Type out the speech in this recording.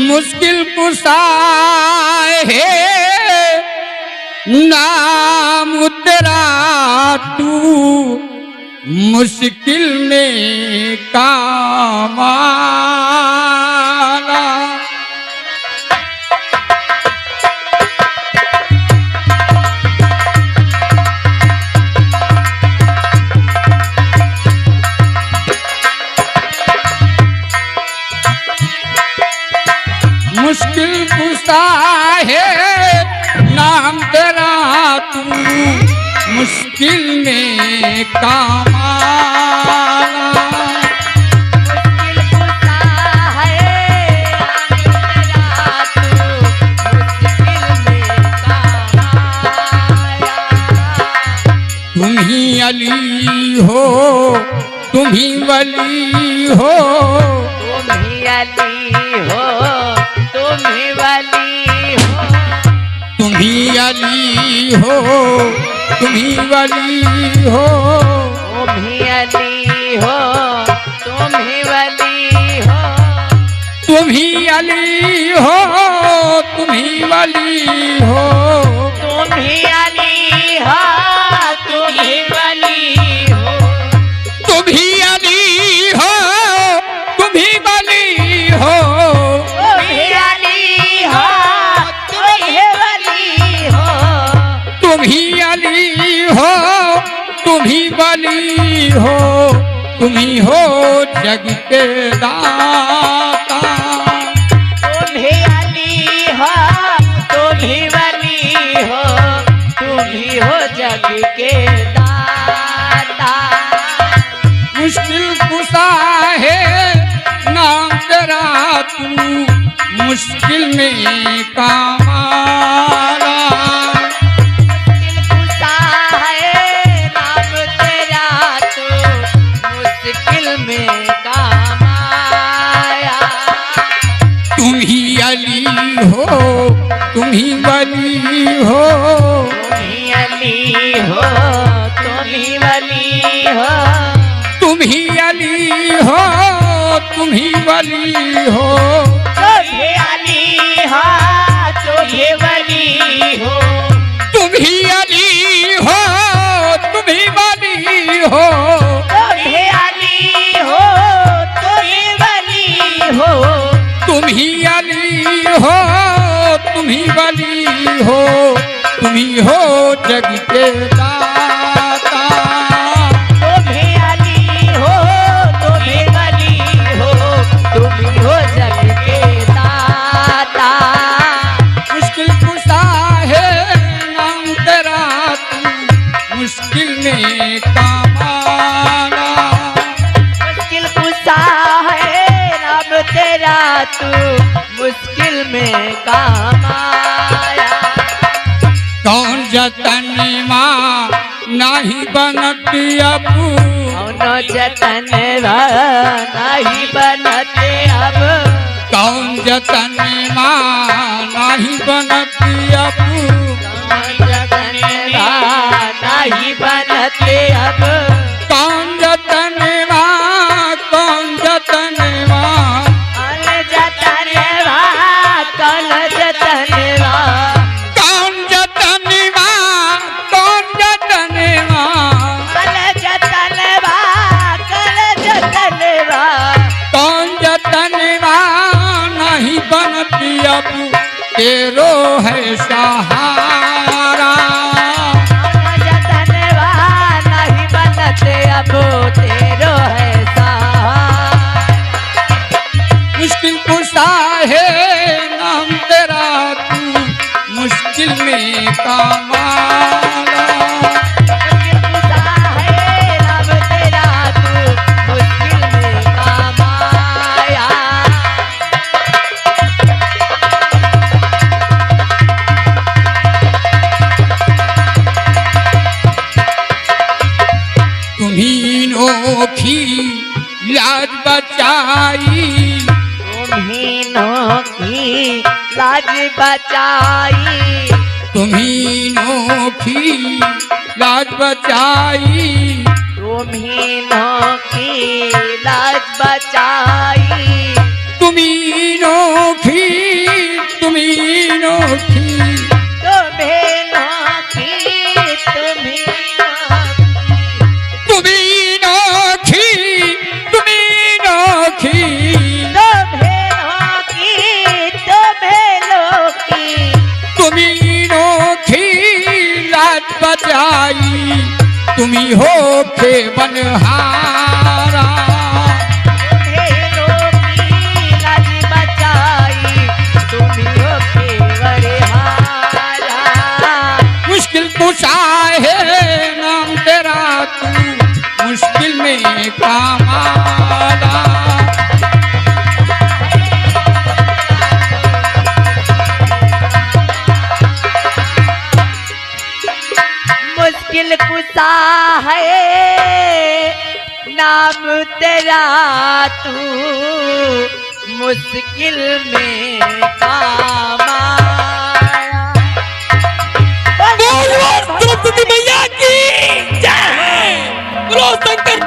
मुश्किल कुशा है नाम तेरा, तू मुश्किल में काम आना। मुश्किल कुशा है नाम तेरा, तू मुश्किल में काम आना। मुश्किल कुशा है नाम तेरा, तू मुश्किल में काम आया। तुम ही अली हो, तुम ही वली हो, तुम ही अली हो, तुम ही वली हो, तुम ही अली हो, तुम ही वली हो, तुम ही अली हो, तुम ही वली हो, तुम ही अली हो, तुम ही वली हो, तुम ही अली हो, तुम ही वली हो, तुम ही अली हो, तुम ही वली हो, तुम ही अली हो, तुम ही वली हो, तुम ही अली हो, तुम ही वली हो, तुम ही हो जग के दाता। तुम ही अली हो, तुम ही वली हो, तुम ही हो जग के दाता। मुश्किल कुशा है नाम तेरा, तू मुश्किल में काम आना। मुश्किल कुशा है नाम तेरा, तू मुश्किल में काम आया। तुम ही अली हो, तुम ही वली हो, तुम ही अली हो, तुम ही वली हो, तुम ही अली हो, तुम ही वली हो, तुम ही अली हो, तुम ही वली हो, तुम ही अली हो, तुम ही वली हो, तुम ही अली हो, तुम ही वली हो, तुम ही अली हो, तुम ही वली हो, तुम ही हो जग के दाता। तुम ही अली हो, तुम ही वली हो, तुम ही हो जग के दाता। मुश्किल कुशा है नाम तेरा, तू मुश्किल में काम आना। मुश्किल कुशा है नाम तेरा, तू मुश्किल में काम आया। कौन जतन माँ नहीं बनती अब, कौनो जतन नहीं बनते अब, कौन जतन माँ नहीं बनती अब, कौन जतन नहीं बनते अब, कौन जतन माँ, कौन जतन माँ, कौन जतन कौन जतन कौन जतन माँ, कौन जतन माँ, कौन जतन कौन जतन कौन जतन माँ नहीं बनती अब, तेरो है सहारा। कौन जतन नहीं बनते अब, तेरो है सहारा। मुश्किल कुशा है नाम तेरा, तू मुश्किल में काम आना। मुश्किल कुशा है नाम तेरा, तू मुश्किल में काम आया। तुम्ही नोखी लाज बचाई, तुम्ही नोखी लाज बचाई, तुम्ही नोखी लाज बचाई, तुम्ही की लाज बचाई तुम्ही नोखी तुम्ही नोखी तुम्ही नोखी तुम्ही नोखी तुम्ही नोखी लाज बचाई तुम्ही हो के बनहारा मुश्किल कुशा है नाम तेरा तू मुश्किल में काम आला मुश्किल कुशा है नाम तेरा तू मुश्किल में काम आया। बोलो सरस्वती मैया की जय बोलो शंकर